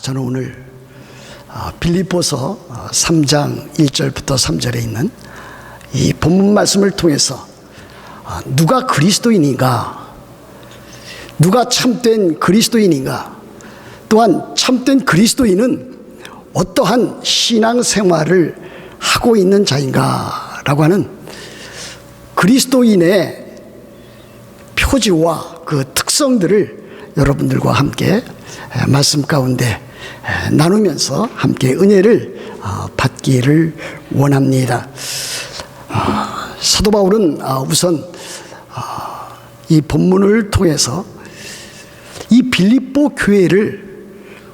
저는 오늘 빌립보서 3장 1절부터 3절에 있는 이 본문 말씀을 통해서 누가 그리스도인인가, 누가 참된 그리스도인인가, 또한 참된 그리스도인은 어떠한 신앙생활을 하고 있는 자인가 라고 하는 그리스도인의 표지와 그 특성들을 여러분들과 함께 말씀 가운데 나누면서 함께 은혜를 받기를 원합니다. 사도 바울은 우선 이 본문을 통해서 이 빌립보 교회를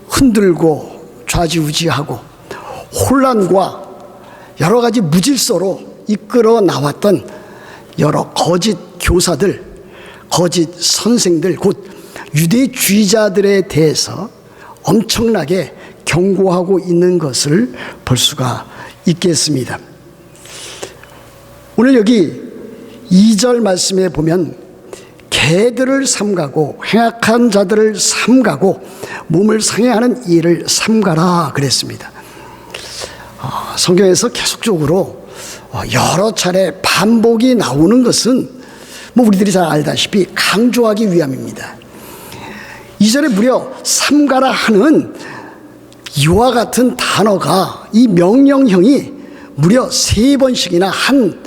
흔들고 좌지우지하고 혼란과 여러 가지 무질서로 이끌어 나왔던 여러 거짓 교사들, 거짓 선생들, 곧 유대주의자들에 대해서 엄청나게 경고하고 있는 것을 볼 수가 있겠습니다. 오늘 여기 2절 말씀에 보면 개들을 삼가고 행악한 자들을 삼가고 몸을 상해하는 일을 삼가라 그랬습니다. 성경에서 계속적으로 여러 차례 반복이 나오는 것은 우리들이 잘 알다시피 강조하기 위함입니다. 2절에 무려 삼가라 하는 이와 같은 단어가, 이 명령형이 무려 3번씩이나 한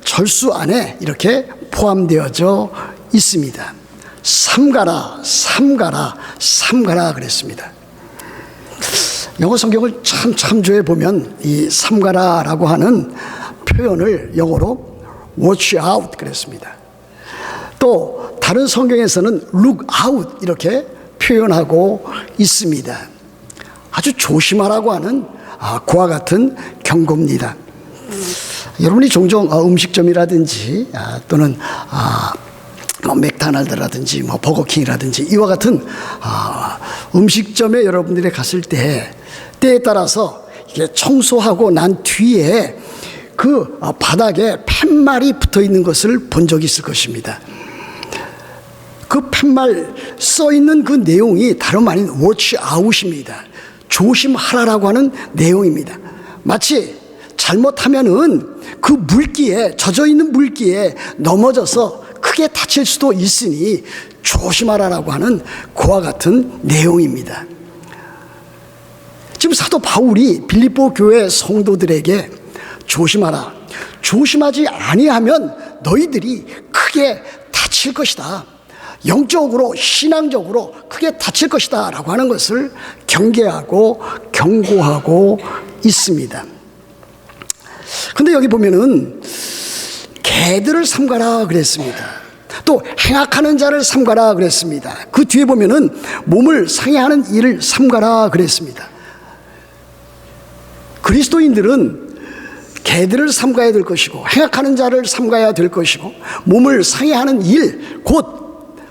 절수 안에 이렇게 포함되어져 있습니다. 삼가라, 삼가라, 삼가라 그랬습니다. 영어 성경을 참조해 보면 이 삼가라라고 하는 표현을 영어로 watch out 그랬습니다. 또 다른 성경에서는 look out 이렇게 표현하고 있습니다. 아주 조심하라고 하는 그와 같은 경고입니다. 여러분이 종종 음식점이라든지 또는 맥도날드라든지 버거킹이라든지 이와 같은 음식점에 여러분들이 갔을 때에 따라서 이게 청소하고 난 뒤에 그 바닥에 팻말이 붙어 있는 것을 본 적이 있을 것입니다. 그 팻말 써 있는 그 내용이 다름 아닌 watch out입니다. 조심하라라고 하는 내용입니다. 마치 잘못하면은 그 물기에, 젖어 있는 물기에 넘어져서 크게 다칠 수도 있으니 조심하라라고 하는 그와 같은 내용입니다. 지금 사도 바울이 빌립보 교회 성도들에게 조심하라, 조심하지 아니하면 너희들이 크게 다칠 것이다, 영적으로 신앙적으로 크게 다칠 것이다 라고 하는 것을 경계하고 경고하고 있습니다. 근데 여기 보면은 개들을 삼가라 그랬습니다. 또 행악하는 자를 삼가라 그랬습니다. 그 뒤에 보면은 몸을 상해하는 일을 삼가라 그랬습니다. 그리스도인들은 개들을 삼가야 될 것이고 행악하는 자를 삼가야 될 것이고 몸을 상해하는 일, 곧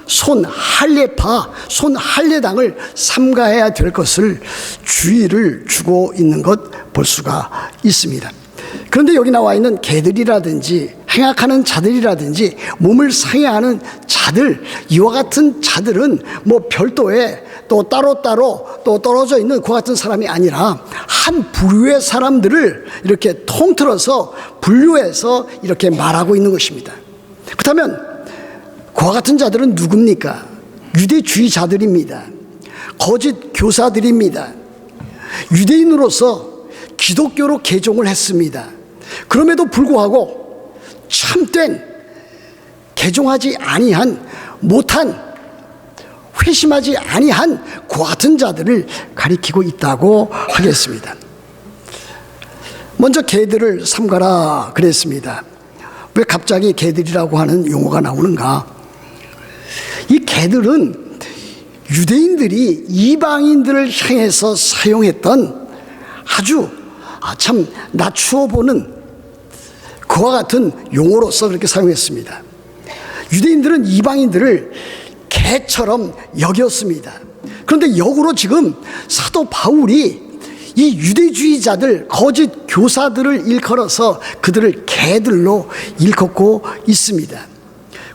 손 할례파, 손 할례당을 삼가해야 될 것을 주의를 주고 있는 것 볼 수가 있습니다. 그런데 여기 나와 있는 개들이라든지 행악하는 자들이라든지 몸을 상해하는 자들, 이와 같은 자들은 별도의 또 따로따로 또 떨어져 있는 그와 같은 사람이 아니라 한 부류의 사람들을 이렇게 통틀어서 분류해서 이렇게 말하고 있는 것입니다. 그렇다면 그와 같은 자들은 누굽니까? 유대주의자들입니다. 거짓 교사들입니다. 유대인으로서 기독교로 개종을 했습니다. 그럼에도 불구하고 참된 개종하지 아니한, 못한, 회심하지 아니한 그와 같은 자들을 가리키고 있다고 하겠습니다. 먼저 개들을 삼가라 그랬습니다. 왜 갑자기 개들이라고 하는 용어가 나오는가? 이 개들은 유대인들이 이방인들을 향해서 사용했던 아주 참 낮추어 보는 그와 같은 용어로서 그렇게 사용했습니다. 유대인들은 이방인들을 개처럼 여겼습니다. 그런데 역으로 지금 사도 바울이 이 유대주의자들, 거짓 교사들을 일컬어서 그들을 개들로 일컫고 있습니다.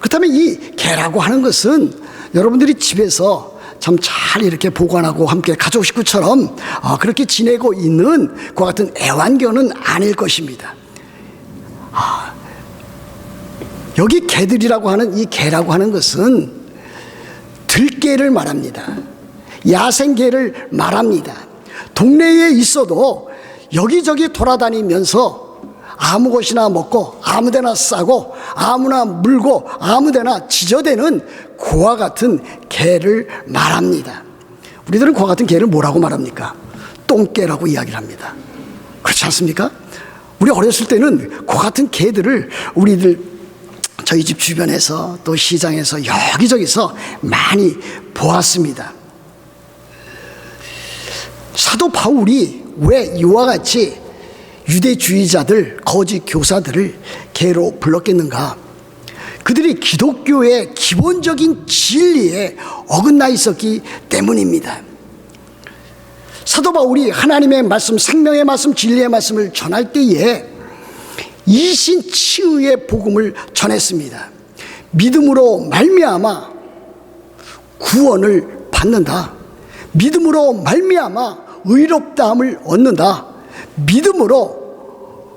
그렇다면 이 개라고 하는 것은 여러분들이 집에서 참 잘 이렇게 보관하고 함께 가족 식구처럼 그렇게 지내고 있는 그와 같은 애완견은 아닐 것입니다. 여기 개들이라고 하는 이 개라고 하는 것은 들개를 말합니다. 야생개를 말합니다. 동네에 있어도 여기저기 돌아다니면서 아무 것이나 먹고 아무데나 싸고 아무나 물고 아무데나 지저대는 그와 같은 개를 말합니다. 우리들은 그와 같은 개를 뭐라고 말합니까? 똥개라고 이야기를 합니다. 그렇지 않습니까? 우리 어렸을 때는 그와 같은 개들을 우리들 저희 집 주변에서 또 시장에서 여기저기서 많이 보았습니다. 사도 바울이 왜 이와 같이 유대주의자들, 거짓 교사들을 개로 불렀겠는가? 그들이 기독교의 기본적인 진리에 어긋나 있었기 때문입니다. 사도 바울이 하나님의 말씀, 생명의 말씀, 진리의 말씀을 전할 때에 이신치의의 복음을 전했습니다. 믿음으로 말미암아 구원을 받는다. 믿음으로 말미암아 의롭다함을 얻는다. 믿음으로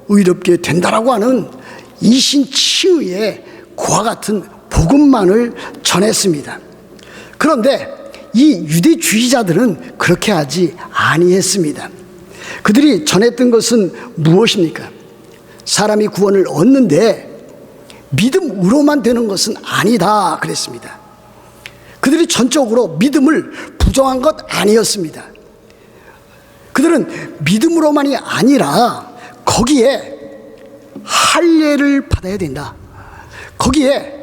의롭게 된다라고 하는 이신치의의 그와 같은 복음만을 전했습니다. 그런데 이 유대주의자들은 그렇게 하지 아니했습니다. 그들이 전했던 것은 무엇입니까? 사람이 구원을 얻는데 믿음으로만 되는 것은 아니다 그랬습니다. 그들이 전적으로 믿음을 부정한 것 아니었습니다. 그들은 믿음으로만이 아니라 거기에 할례를 받아야 된다. 거기에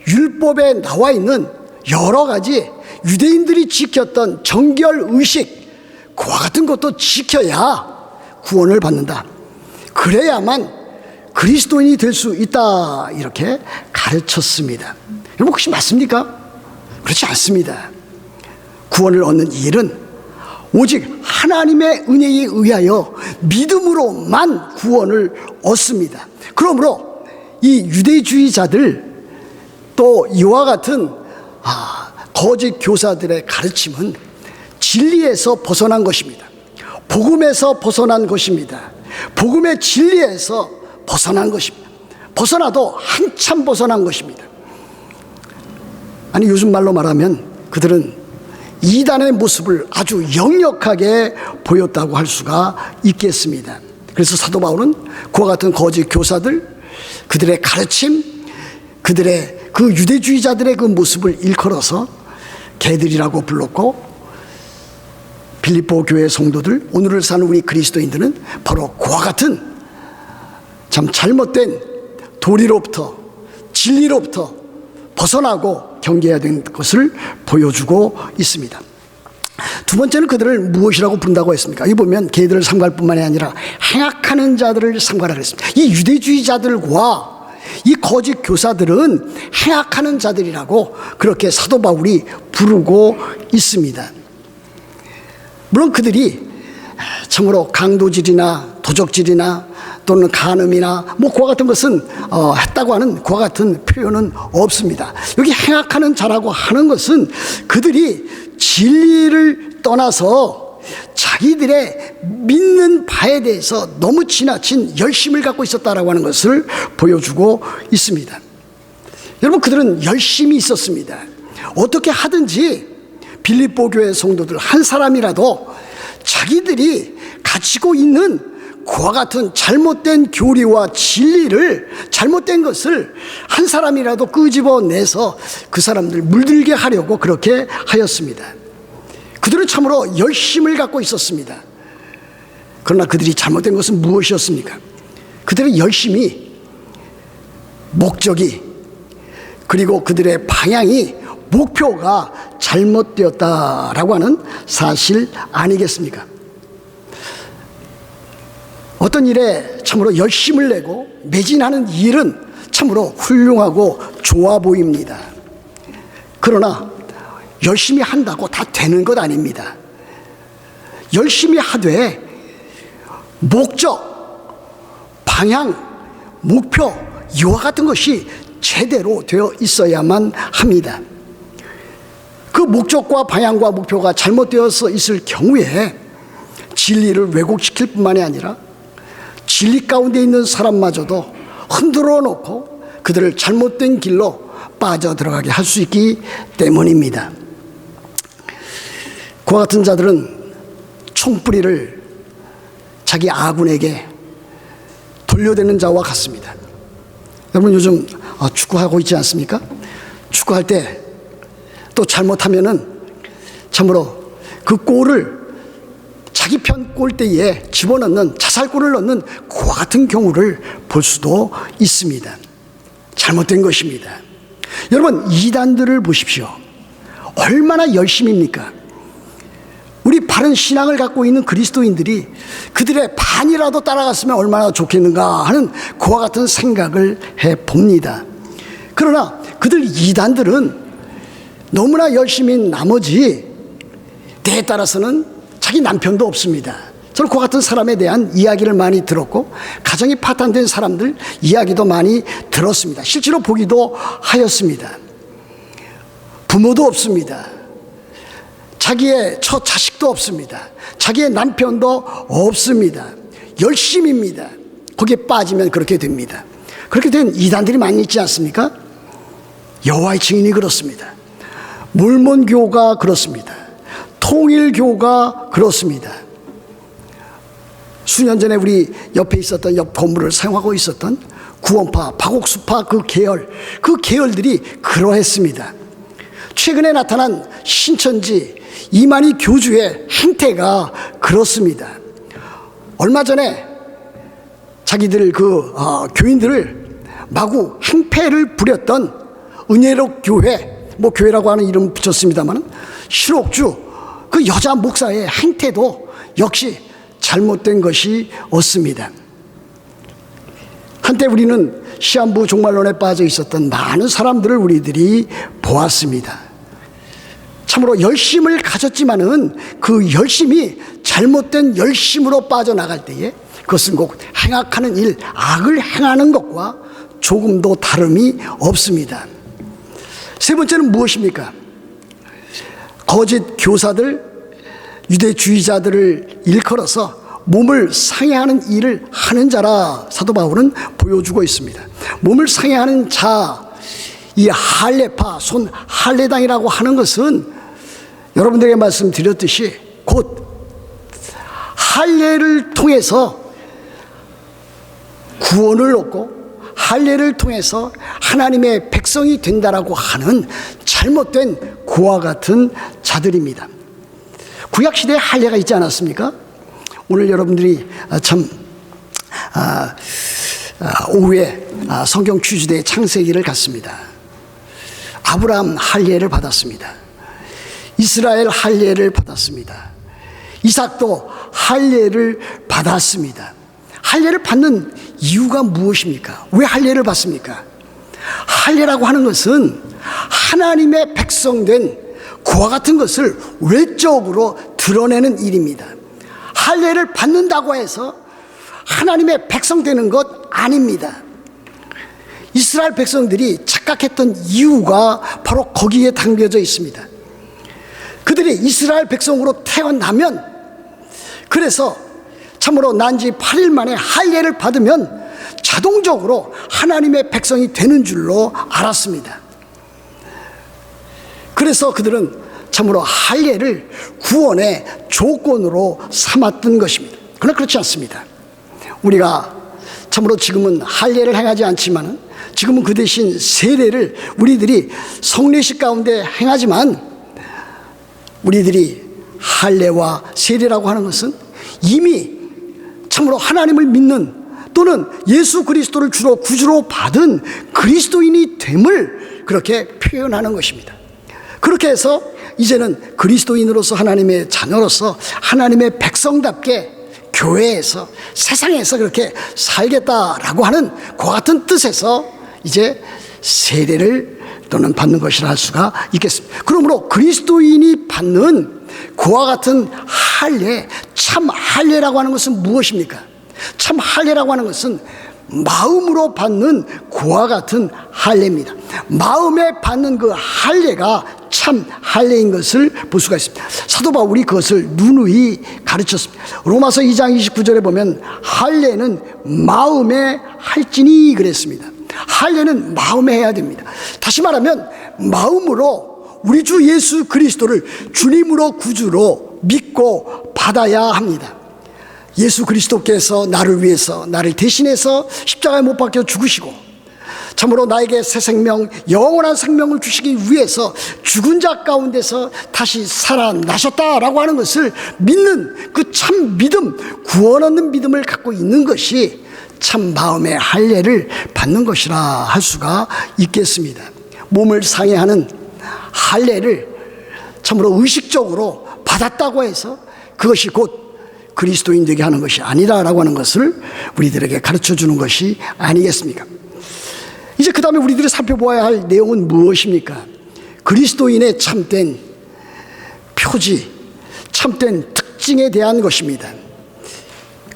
율법에 나와 있는 여러 가지 유대인들이 지켰던 정결 의식, 그와 같은 것도 지켜야 구원을 받는다. 그래야만 그리스도인이 될 수 있다. 이렇게 가르쳤습니다. 여러분 혹시 맞습니까? 그렇지 않습니다. 구원을 얻는 일은 오직 하나님의 은혜에 의하여 믿음으로만 구원을 얻습니다. 그러므로 이 유대주의자들 또 이와 같은 거짓 교사들의 가르침은 진리에서 벗어난 것입니다. 복음에서 벗어난 것입니다. 복음의 진리에서 벗어난 것입니다. 벗어나도 한참 벗어난 것입니다. 아니 요즘 말로 말하면 그들은 이단의 모습을 아주 역력하게 보였다고 할 수가 있겠습니다. 그래서 사도 바울은 그와 같은 거짓 교사들, 그들의 가르침, 그들의 그 유대주의자들의 그 모습을 일컬어서 개들이라고 불렀고, 빌립보 교회 성도들, 오늘을 사는 우리 그리스도인들은 바로 그와 같은 참 잘못된 도리로부터 진리로부터 벗어나고 경계해야 되는 것을 보여주고 있습니다. 두 번째는 그들을 무엇이라고 부른다고 했습니까? 여기 보면 개들을 삼갈 뿐만이 아니라 행악하는 자들을 삼가라 그랬습니다. 이 유대주의자들과 이 거짓 교사들은 행악하는 자들이라고 그렇게 사도 바울이 부르고 있습니다. 물론 그들이 참으로 강도질이나 도적질이나 또는 간음이나 뭐 그와 같은 것은 했다고 하는 그와 같은 표현은 없습니다. 여기 행악하는 자라고 하는 것은 그들이 진리를 떠나서 자기들의 믿는 바에 대해서 너무 지나친 열심을 갖고 있었다라고 하는 것을 보여주고 있습니다. 여러분 그들은 열심이 있었습니다. 어떻게 하든지 빌립보 교회 성도들 한 사람이라도 자기들이 가지고 있는 그와 같은 잘못된 교리와 진리를, 잘못된 것을 한 사람이라도 끄집어내서 그 사람들 물들게 하려고 그렇게 하였습니다. 그들은 참으로 열심을 갖고 있었습니다. 그러나 그들이 잘못된 것은 무엇이었습니까? 그들의 열심이, 목적이, 그리고 그들의 방향이, 목표가 잘못되었다라고 하는 사실 아니겠습니까? 어떤 일에 참으로 열심을 내고 매진하는 일은 참으로 훌륭하고 좋아 보입니다. 그러나 열심히 한다고 다 되는 것 아닙니다. 열심히 하되 목적, 방향, 목표 이와 같은 것이 제대로 되어 있어야만 합니다. 그 목적과 방향과 목표가 잘못되어서 있을 경우에 진리를 왜곡시킬 뿐만이 아니라 진리 가운데 있는 사람마저도 흔들어 놓고 그들을 잘못된 길로 빠져들어가게 할 수 있기 때문입니다. 그와 같은 자들은 총뿌리를 자기 아군에게 돌려대는 자와 같습니다. 여러분 요즘 축구하고 있지 않습니까? 축구할 때 또 잘못하면은 참으로 그 골을 자기 편 골대에 집어넣는 자살골을 넣는 그와 같은 경우를 볼 수도 있습니다. 잘못된 것입니다. 여러분 이단들을 보십시오. 얼마나 열심입니까? 우리 바른 신앙을 갖고 있는 그리스도인들이 그들의 반이라도 따라갔으면 얼마나 좋겠는가 하는 그와 같은 생각을 해봅니다. 그러나 그들 이단들은 너무나 열심인 나머지 때에 따라서는 자기 남편도 없습니다. 저는 그와 같은 사람에 대한 이야기를 많이 들었고 가정이 파탄된 사람들 이야기도 많이 들었습니다. 실제로 보기도 하였습니다. 부모도 없습니다. 자기의 첫 자식도 없습니다. 자기의 남편도 없습니다. 열심입니다. 거기에 빠지면 그렇게 됩니다. 그렇게 된 이단들이 많이 있지 않습니까? 여호와의 증인이 그렇습니다. 몰몬교가 그렇습니다. 통일교가 그렇습니다. 수년 전에 우리 옆에 있었던 옆 건물을 사용하고 있었던 구원파, 박옥수파 그 계열들이 그러했습니다. 최근에 나타난 신천지 이만희 교주의 행태가 그렇습니다. 얼마 전에 자기들 교인들을 마구 행패를 부렸던 은혜록 교회, 뭐 교회라고 하는 이름 붙였습니다만 실옥주 그 여자 목사의 행태도 역시 잘못된 것이 없습니다. 한때 우리는 시한부 종말론에 빠져 있었던 많은 사람들을 우리들이 보았습니다. 참으로 열심을 가졌지만은 그 열심이 잘못된 열심으로 빠져나갈 때에 그것은 꼭 행악하는 일, 악을 행하는 것과 조금도 다름이 없습니다. 세 번째는 무엇입니까? 거짓 교사들, 유대주의자들을 일컬어서 몸을 상해하는 일을 하는 자라 사도 바울은 보여주고 있습니다. 몸을 상해하는 자, 이 할례파, 손 할례당이라고 하는 것은 여러분들에게 말씀드렸듯이 곧 할례를 통해서 구원을 얻고 할례를 통해서 하나님의 백성이 된다라고 하는 잘못된 그와 같은 자들입니다. 구약시대에 할례가 있지 않았습니까? 오늘 여러분들이 오후에 성경 퀴즈대회 창세기를 갔습니다. 아브라함 할례를 받았습니다. 이스라엘 할례를 받았습니다. 이삭도 할례를 받았습니다. 할례를 받는 이유가 무엇입니까? 왜 할례를 받습니까? 할례라고 하는 것은 하나님의 백성된 그와 같은 것을 외적으로 드러내는 일입니다. 할례를 받는다고 해서 하나님의 백성 되는 것 아닙니다. 이스라엘 백성들이 착각했던 이유가 바로 거기에 담겨져 있습니다. 그들이 이스라엘 백성으로 태어나면, 그래서 참으로 난지 8일 만에 할례를 받으면 자동적으로 하나님의 백성이 되는 줄로 알았습니다. 그래서 그들은 참으로 할례를 구원의 조건으로 삼았던 것입니다. 그러나 그렇지 않습니다. 우리가 참으로 지금은 할례를 행하지 않지만 지금은 그 대신 세례를 우리들이 성례식 가운데 행하지만, 우리들이 할례와 세례라고 하는 것은 이미 참으로 하나님을 믿는 또는 예수 그리스도를 주로 구주로 받은 그리스도인이 됨을 그렇게 표현하는 것입니다. 그렇게 해서 이제는 그리스도인으로서 하나님의 자녀로서 하나님의 백성답게 교회에서 세상에서 그렇게 살겠다라고 하는 그와 같은 뜻에서 이제 세례를 또는 받는 것이라 할 수가 있겠습니다. 그러므로 그리스도인이 받는 그와 같은 할례, 참 할례라고 하는 것은 무엇입니까? 참 할례라고 하는 것은 마음으로 받는 그와 같은 할례입니다. 마음에 받는 그 할례가 참 할례인 것을 볼 수가 있습니다. 사도 바울이 그것을 누누이 가르쳤습니다. 로마서 2장 29절에 보면 할례는 마음에 할지니 그랬습니다. 할례는 마음에 해야 됩니다. 다시 말하면 마음으로 우리 주 예수 그리스도를 주님으로 구주로 믿고 받아야 합니다. 예수 그리스도께서 나를 위해서 나를 대신해서 십자가에 못 박혀 죽으시고 참으로 나에게 새 생명, 영원한 생명을 주시기 위해서 죽은 자 가운데서 다시 살아나셨다라고 하는 것을 믿는 그 참 믿음, 구원 얻는 믿음을 갖고 있는 것이 참 마음의 할례를 받는 것이라 할 수가 있겠습니다. 몸을 상해하는 할례를 참으로 의식적으로 받았다고 해서 그것이 곧 그리스도인 되게 하는 것이 아니라라고 하는 것을 우리들에게 가르쳐 주는 것이 아니겠습니까? 이제 그 다음에 우리들이 살펴보아야 할 내용은 무엇입니까? 그리스도인의 참된 표지, 참된 특징에 대한 것입니다.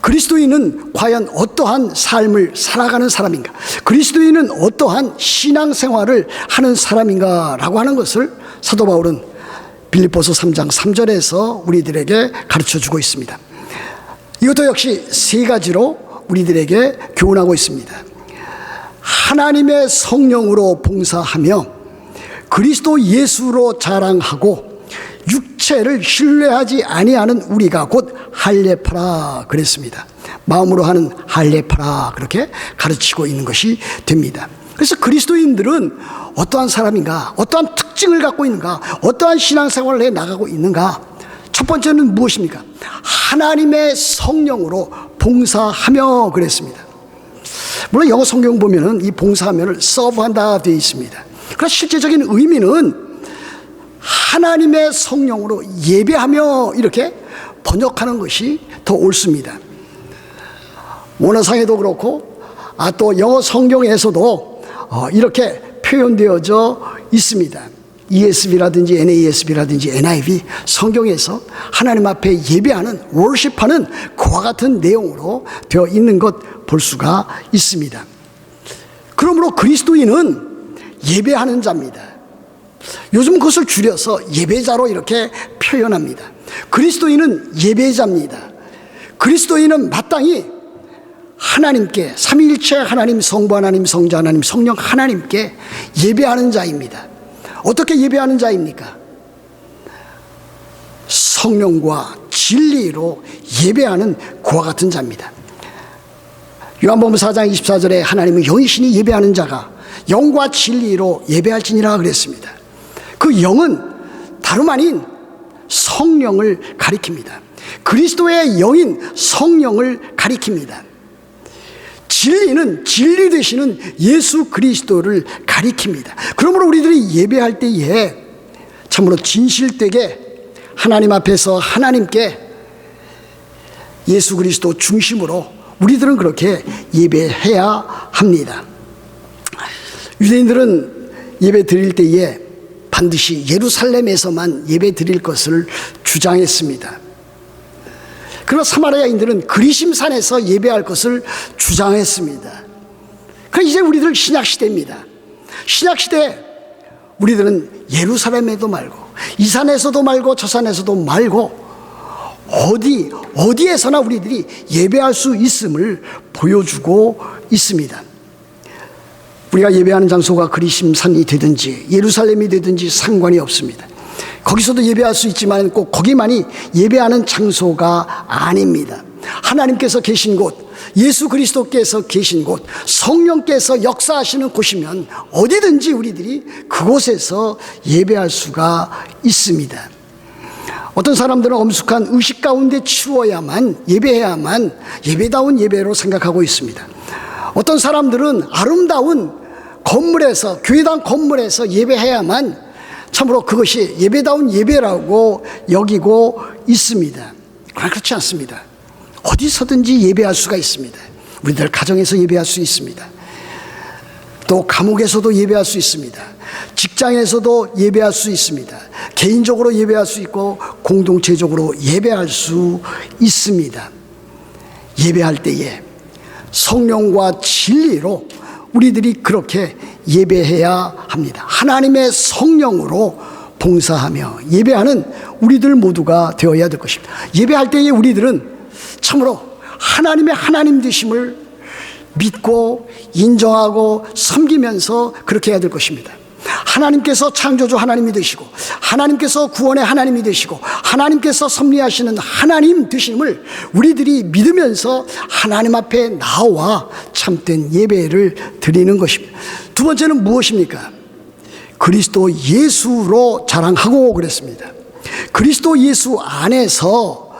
그리스도인은 과연 어떠한 삶을 살아가는 사람인가? 그리스도인은 어떠한 신앙생활을 하는 사람인가? 라고 하는 것을 사도 바울은 빌립보서 3장 3절에서 우리들에게 가르쳐주고 있습니다. 이것도 역시 세 가지로 우리들에게 교훈하고 있습니다. 하나님의 성령으로 봉사하며 그리스도 예수로 자랑하고 육체를 신뢰하지 아니하는 우리가 곧 할례파라 그랬습니다. 마음으로 하는 할례파라 그렇게 가르치고 있는 것이 됩니다. 그래서 그리스도인들은 어떠한 사람인가, 어떠한 특징을 갖고 있는가, 어떠한 신앙생활을 해 나가고 있는가. 첫 번째는 무엇입니까? 하나님의 성령으로 봉사하며 그랬습니다. 물론 영어 성경 보면은 이 봉사하면을 서브한다 되어 있습니다. 그러나 실제적인 의미는 하나님의 성령으로 예배하며 이렇게 번역하는 것이 더 옳습니다. 원어상에도 그렇고 또 영어 성경에서도 이렇게 표현되어져 있습니다. ESV라든지 NASB라든지 NIV 성경에서 하나님 앞에 예배하는 월십하는 그와 같은 내용으로 되어 있는 것 볼 수가 있습니다. 그러므로 그리스도인은 예배하는 자입니다. 요즘 그것을 줄여서 예배자로 이렇게 표현합니다. 그리스도인은 예배자입니다. 그리스도인은 마땅히 하나님께, 삼위일체 하나님, 성부 하나님, 성자 하나님, 성령 하나님께 예배하는 자입니다. 어떻게 예배하는 자입니까? 성령과 진리로 예배하는 그와 같은 자입니다. 요한복음 4장 24절에 하나님은 영이시니 예배하는 자가 영과 진리로 예배할지니라 그랬습니다. 그 영은 다름 아닌 성령을 가리킵니다. 그리스도의 영인 성령을 가리킵니다. 진리는 진리 되시는 예수 그리스도를 가리킵니다. 그러므로 우리들이 예배할 때에 참으로 진실되게 하나님 앞에서 하나님께 예수 그리스도 중심으로 우리들은 그렇게 예배해야 합니다. 유대인들은 예배 드릴 때에 반드시 예루살렘에서만 예배 드릴 것을 주장했습니다. 그러나 사마리아인들은 그리심산에서 예배할 것을 주장했습니다. 그러나 이제 우리들 신약시대입니다. 신약시대 우리들은 예루살렘에도 말고 이 산에서도 말고 저 산에서도 말고 어디에서나 우리들이 예배할 수 있음을 보여주고 있습니다. 우리가 예배하는 장소가 그리심산이 되든지 예루살렘이 되든지 상관이 없습니다. 거기서도 예배할 수 있지만 꼭 거기만이 예배하는 장소가 아닙니다. 하나님께서 계신 곳, 예수 그리스도께서 계신 곳, 성령께서 역사하시는 곳이면 어디든지 우리들이 그곳에서 예배할 수가 있습니다. 어떤 사람들은 엄숙한 의식 가운데 치루어야만 예배해야만 예배다운 예배로 생각하고 있습니다. 어떤 사람들은 아름다운 건물에서, 교회당 건물에서 예배해야만 참으로 그것이 예배다운 예배라고 여기고 있습니다. 그러나 그렇지 않습니다. 어디서든지 예배할 수가 있습니다. 우리들 가정에서 예배할 수 있습니다. 또 감옥에서도 예배할 수 있습니다. 직장에서도 예배할 수 있습니다. 개인적으로 예배할 수 있고 공동체적으로 예배할 수 있습니다. 예배할 때에 성령과 진리로 우리들이 그렇게 예배해야 합니다. 하나님의 성령으로 봉사하며 예배하는 우리들 모두가 되어야 될 것입니다. 예배할 때에 우리들은 참으로 하나님의 하나님 되심을 믿고 인정하고 섬기면서 그렇게 해야 될 것입니다. 하나님께서 창조주 하나님이 되시고 하나님께서 구원의 하나님이 되시고 하나님께서 섭리하시는 하나님 되심을 우리들이 믿으면서 하나님 앞에 나와 참된 예배를 드리는 것입니다. 두 번째는 무엇입니까? 그리스도 예수로 자랑하고 그랬습니다. 그리스도 예수 안에서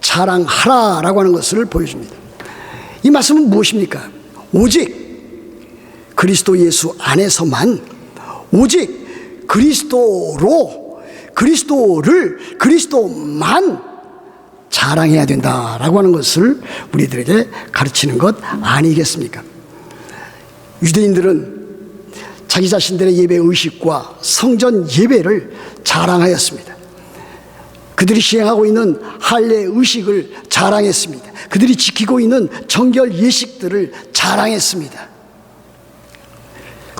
자랑하라라고 하는 것을 보여줍니다. 이 말씀은 무엇입니까? 오직 그리스도 예수 안에서만, 오직 그리스도만 자랑해야 된다라고 하는 것을 우리들에게 가르치는 것 아니겠습니까? 유대인들은 자기 자신들의 예배 의식과 성전 예배를 자랑하였습니다. 그들이 시행하고 있는 할례 의식을 자랑했습니다. 그들이 지키고 있는 정결 예식들을 자랑했습니다.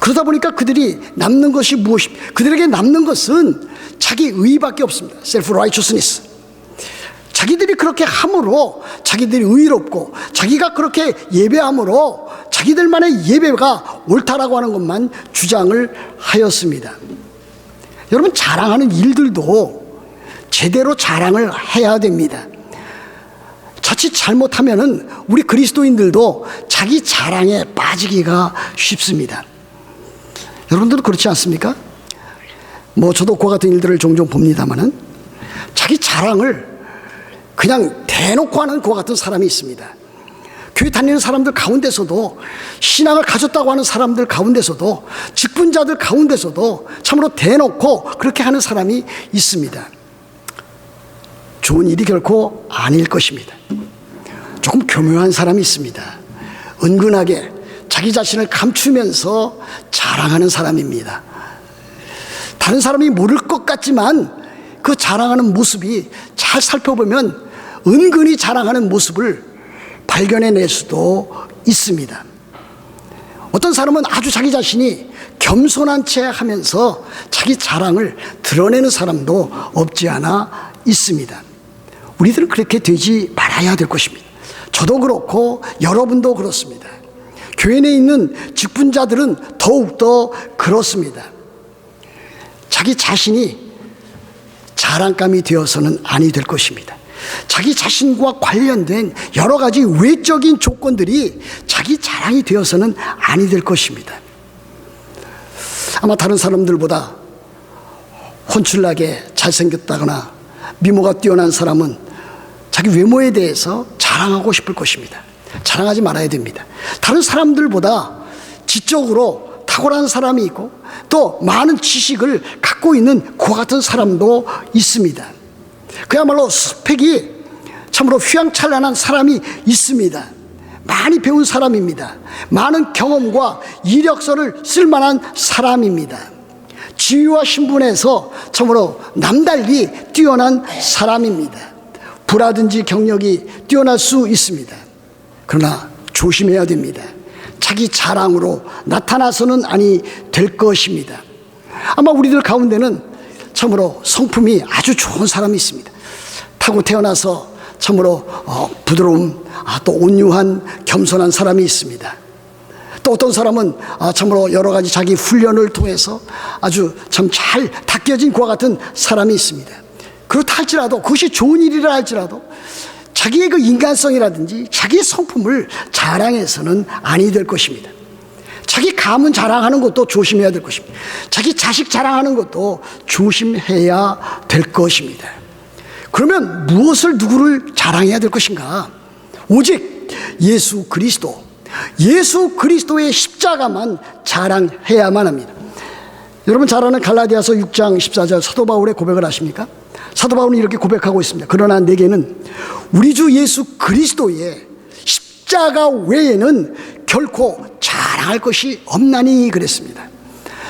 그러다 보니까 그들이 남는 것이 무엇입니까? 그들에게 남는 것은 자기 의밖에 없습니다. self-righteousness. 자기들이 그렇게 함으로 자기들이 의롭고 자기가 그렇게 예배함으로 자기들만의 예배가 옳다라고 하는 것만 주장을 하였습니다. 여러분, 자랑하는 일들도 제대로 자랑을 해야 됩니다. 자칫 잘못하면은 우리 그리스도인들도 자기 자랑에 빠지기가 쉽습니다. 여러분들은 그렇지 않습니까? 저도 그와 같은 일들을 종종 봅니다만은 자기 자랑을 그냥 대놓고 하는 그와 같은 사람이 있습니다. 교회 다니는 사람들 가운데서도, 신앙을 가졌다고 하는 사람들 가운데서도, 직분자들 가운데서도 참으로 대놓고 그렇게 하는 사람이 있습니다. 좋은 일이 결코 아닐 것입니다. 조금 교묘한 사람이 있습니다. 은근하게 자기 자신을 감추면서 자랑하는 사람입니다. 다른 사람이 모를 것 같지만 그 자랑하는 모습이 잘 살펴보면 은근히 자랑하는 모습을 발견해낼 수도 있습니다. 어떤 사람은 아주 자기 자신이 겸손한 채 하면서 자기 자랑을 드러내는 사람도 없지 않아 있습니다. 우리들은 그렇게 되지 말아야 될 것입니다. 저도 그렇고 여러분도 그렇습니다. 교회 내에 있는 직분자들은 더욱더 그렇습니다. 자기 자신이 자랑감이 되어서는 아니 될 것입니다. 자기 자신과 관련된 여러 가지 외적인 조건들이 자기 자랑이 되어서는 아니 될 것입니다. 아마 다른 사람들보다 혼출나게 잘생겼다거나 미모가 뛰어난 사람은 자기 외모에 대해서 자랑하고 싶을 것입니다. 자랑하지 말아야 됩니다. 다른 사람들보다 지적으로 탁월한 사람이 있고 또 많은 지식을 갖고 있는 그와 같은 사람도 있습니다. 그야말로 스펙이 참으로 휘황찬란한 사람이 있습니다. 많이 배운 사람입니다. 많은 경험과 이력서를 쓸 만한 사람입니다. 지위와 신분에서 참으로 남달리 뛰어난 사람입니다. 부라든지 경력이 뛰어날 수 있습니다. 그러나 조심해야 됩니다. 자기 자랑으로 나타나서는 아니 될 것입니다. 아마 우리들 가운데는 참으로 성품이 아주 좋은 사람이 있습니다. 타고 태어나서 참으로 부드러움, 또 온유한 겸손한 사람이 있습니다. 또 어떤 사람은 참으로 여러 가지 자기 훈련을 통해서 아주 참 잘 닦여진 그와 같은 사람이 있습니다. 그렇다 할지라도, 그것이 좋은 일이라 할지라도 자기의 그 인간성이라든지 자기의 성품을 자랑해서는 아니 될 것입니다. 자기 가문 자랑하는 것도 조심해야 될 것입니다. 자기 자식 자랑하는 것도 조심해야 될 것입니다. 그러면 무엇을, 누구를 자랑해야 될 것인가? 오직 예수 그리스도의 십자가만 자랑해야만 합니다. 여러분 잘 아는 갈라디아서 6장 14절 사도 바울의 고백을 아십니까? 사도 바울은 이렇게 고백하고 있습니다. 그러나 내게는 우리 주 예수 그리스도의 십자가 외에는 결코 자랑할 것이 없나니 그랬습니다.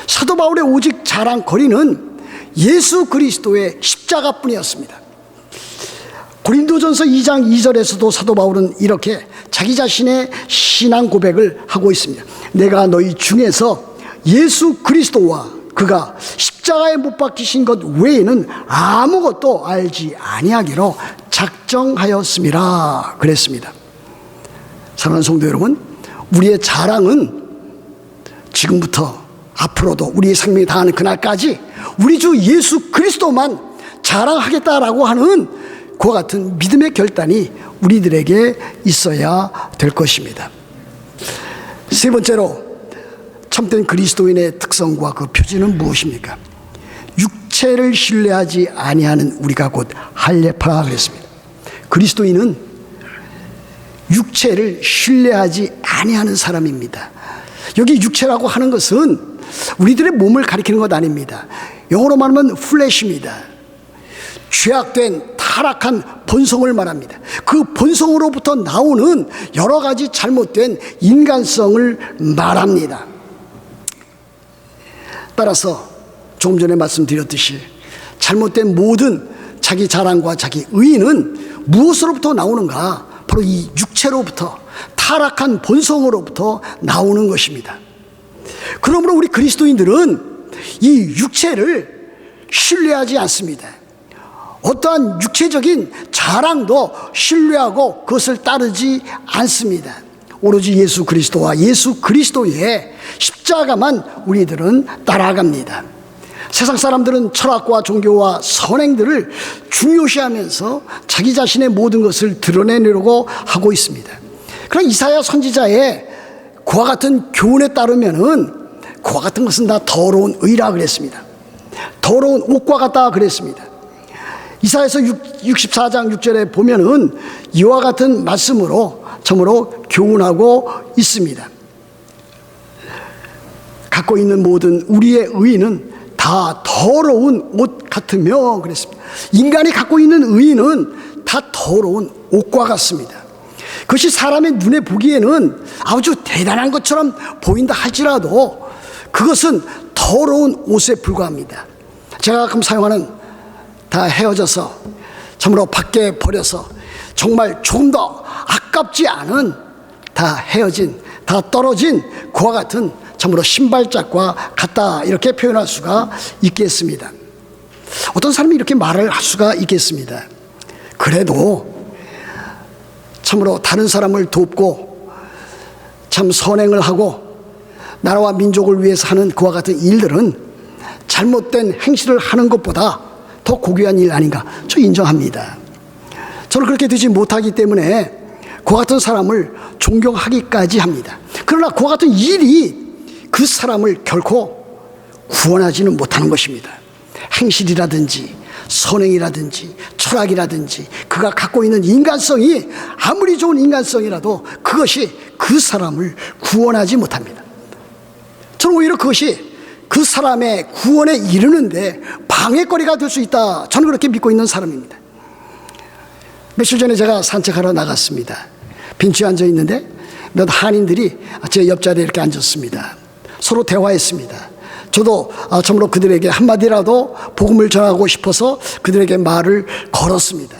사도 바울의 오직 자랑거리는 예수 그리스도의 십자가뿐이었습니다. 고린도전서 2장 2절에서도 사도 바울은 이렇게 자기 자신의 신앙 고백을 하고 있습니다. 내가 너희 중에서 예수 그리스도와 그가 십자가에 못 박히신 것 외에는 아무것도 알지 아니하기로 작정하였음이라 그랬습니다. 사랑하는 성도 여러분, 우리의 자랑은 지금부터 앞으로도 우리의 생명이 다하는 그날까지 우리 주 예수 그리스도만 자랑하겠다라고 하는 그와 같은 믿음의 결단이 우리들에게 있어야 될 것입니다. 세 번째로 참된 그리스도인의 특성과 그 표지는 무엇입니까? 육체를 신뢰하지 아니하는 우리가 곧 할례파라 그랬습니다. 그리스도인은 육체를 신뢰하지 아니하는 사람입니다. 여기 육체라고 하는 것은 우리들의 몸을 가리키는 것 아닙니다. 영어로 말하면 플래시입니다. 죄악된 타락한 본성을 말합니다. 그 본성으로부터 나오는 여러 가지 잘못된 인간성을 말합니다. 따라서 조금 전에 말씀드렸듯이 잘못된 모든 자기 자랑과 자기 의의는 무엇으로부터 나오는가? 바로 이 육체로부터, 타락한 본성으로부터 나오는 것입니다. 그러므로 우리 그리스도인들은 이 육체를 신뢰하지 않습니다. 어떠한 육체적인 자랑도 신뢰하고 그것을 따르지 않습니다. 오로지 예수 그리스도와 예수 그리스도의 십자가만 우리들은 따라갑니다. 세상 사람들은 철학과 종교와 선행들을 중요시하면서 자기 자신의 모든 것을 드러내려고 하고 있습니다. 그러나 이사야 선지자의 그와 같은 교훈에 따르면은 그와 같은 것은 다 더러운 의라 그랬습니다. 더러운 옷과 같다 그랬습니다. 이사야서 64장 6절에 보면은 이와 같은 말씀으로 참으로 교훈하고 있습니다. 갖고 있는 모든 우리의 의의는 다 더러운 옷 같으며 그랬습니다. 인간이 갖고 있는 의의는 다 더러운 옷과 같습니다. 그것이 사람의 눈에 보기에는 아주 대단한 것처럼 보인다 할지라도 그것은 더러운 옷에 불과합니다. 제가 가끔 사용하는 다 헤어져서 참으로 밖에 버려서 정말 조금 더 아깝지 않은 다 헤어진, 다 떨어진 그와 같은 참으로 신발짝과 같다 이렇게 표현할 수가 있겠습니다. 어떤 사람이 이렇게 말을 할 수가 있겠습니다. 그래도 참으로 다른 사람을 돕고 참 선행을 하고 나라와 민족을 위해서 하는 그와 같은 일들은 잘못된 행실을 하는 것보다 더 고귀한 일 아닌가? 저 인정합니다. 저는 그렇게 되지 못하기 때문에 그와 같은 사람을 존경하기까지 합니다. 그러나 그와 같은 일이 그 사람을 결코 구원하지는 못하는 것입니다. 행실이라든지 선행이라든지 철학이라든지 그가 갖고 있는 인간성이 아무리 좋은 인간성이라도 그것이 그 사람을 구원하지 못합니다. 저는 오히려 그것이 그 사람의 구원에 이르는데 방해거리가 될 수 있다. 저는 그렇게 믿고 있는 사람입니다. 며칠 전에 제가 산책하러 나갔습니다. 빈치에 앉아 있는데 몇 한인들이 제 옆자리에 이렇게 앉았습니다. 서로 대화했습니다. 저도 참으로 그들에게 한마디라도 복음을 전하고 싶어서 그들에게 말을 걸었습니다.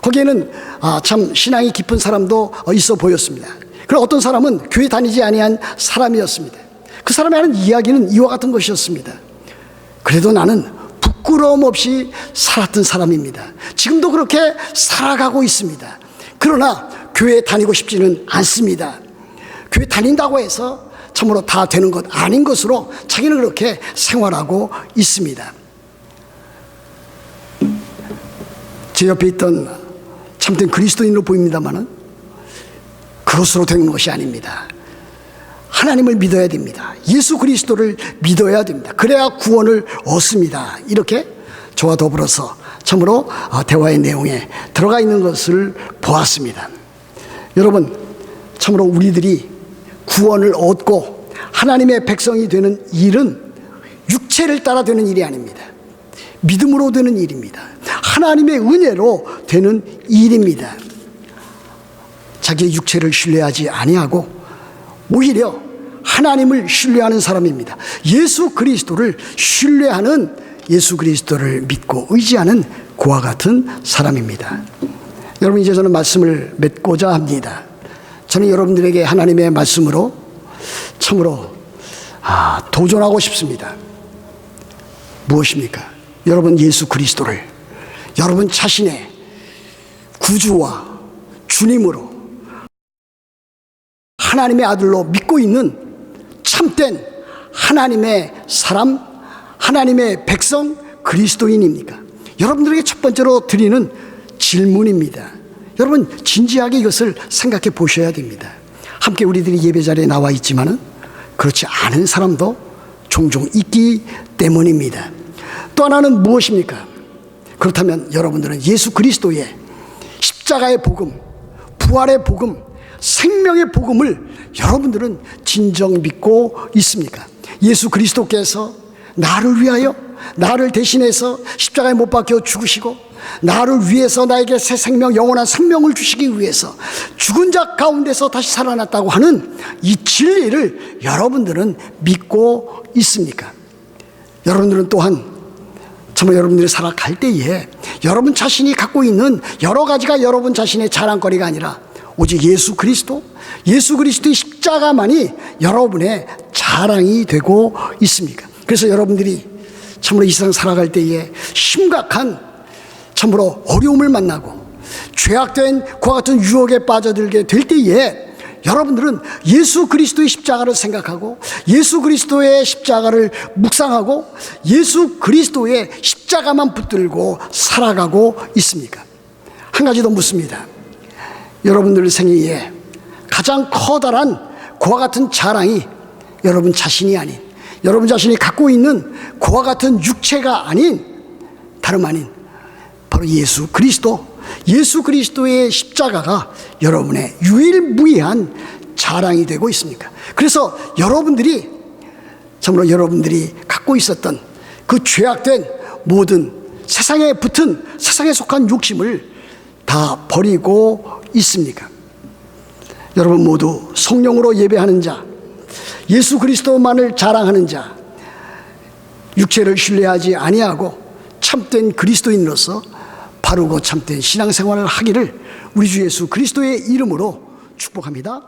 거기에는 참 신앙이 깊은 사람도 있어 보였습니다. 그리고 어떤 사람은 교회 다니지 아니한 사람이었습니다. 그 사람이 하는 이야기는 이와 같은 것이었습니다. 그래도 나는 부끄러움 없이 살았던 사람입니다. 지금도 그렇게 살아가고 있습니다. 그러나 교회에 다니고 싶지는 않습니다. 교회 다닌다고 해서 참으로 다 되는 것 아닌 것으로 자기는 그렇게 생활하고 있습니다. 제 옆에 있던 참된 그리스도인으로 보입니다만은 그것으로 되는 것이 아닙니다. 하나님을 믿어야 됩니다. 예수 그리스도를 믿어야 됩니다. 그래야 구원을 얻습니다. 이렇게 저와 더불어서 참으로 대화의 내용에 들어가 있는 것을 보았습니다. 여러분, 참으로 우리들이 구원을 얻고 하나님의 백성이 되는 일은 육체를 따라 되는 일이 아닙니다. 믿음으로 되는 일입니다. 하나님의 은혜로 되는 일입니다. 자기의 육체를 신뢰하지 아니하고 오히려 하나님을 신뢰하는 사람입니다. 예수 그리스도를 신뢰하는, 예수 그리스도를 믿고 의지하는 그와 같은 사람입니다. 여러분, 이제 저는 말씀을 맺고자 합니다. 저는 여러분들에게 하나님의 말씀으로 참으로 도전하고 싶습니다. 무엇입니까? 여러분 예수 그리스도를 여러분 자신의 구주와 주님으로 하나님의 아들로 믿고 있는 참된 하나님의 사람, 하나님의 백성, 그리스도인입니까? 여러분들에게 첫 번째로 드리는 질문입니다. 여러분 진지하게 이것을 생각해 보셔야 됩니다. 함께 우리들이 예배 자리에 나와 있지만은 그렇지 않은 사람도 종종 있기 때문입니다. 또 하나는 무엇입니까? 그렇다면 여러분들은 예수 그리스도의 십자가의 복음, 부활의 복음, 생명의 복음을 여러분들은 진정 믿고 있습니까? 예수 그리스도께서 나를 위하여, 나를 대신해서 십자가에 못 박혀 죽으시고 나를 위해서 나에게 새 생명, 영원한 생명을 주시기 위해서 죽은 자 가운데서 다시 살아났다고 하는 이 진리를 여러분들은 믿고 있습니까? 여러분들은 또한 정말 여러분들이 살아갈 때에 여러분 자신이 갖고 있는 여러 가지가 여러분 자신의 자랑거리가 아니라 오직 예수 그리스도, 예수 그리스도의 십자가만이 여러분의 자랑이 되고 있습니까? 그래서 여러분들이 참으로 이 세상 살아갈 때에 심각한 참으로 어려움을 만나고 죄악된 그와 같은 유혹에 빠져들게 될 때에 여러분들은 예수 그리스도의 십자가를 생각하고 예수 그리스도의 십자가를 묵상하고 예수 그리스도의 십자가만 붙들고 살아가고 있습니까? 한 가지 더 묻습니다. 여러분들 생애에 가장 커다란 그와 같은 자랑이 여러분 자신이 아닌, 여러분 자신이 갖고 있는 그와 같은 육체가 아닌, 다름 아닌 바로 예수 그리스도, 예수 그리스도의 십자가가 여러분의 유일무이한 자랑이 되고 있습니까? 그래서 여러분들이 참으로 여러분들이 갖고 있었던 그 죄악된 모든 세상에 붙은, 세상에 속한 욕심을 다 버리고 있습니까? 여러분 모두 성령으로 예배하는 자, 예수 그리스도만을 자랑하는 자, 육체를 신뢰하지 아니하고 참된 그리스도인으로서 바르고 참된 신앙생활을 하기를 우리 주 예수 그리스도의 이름으로 축복합니다.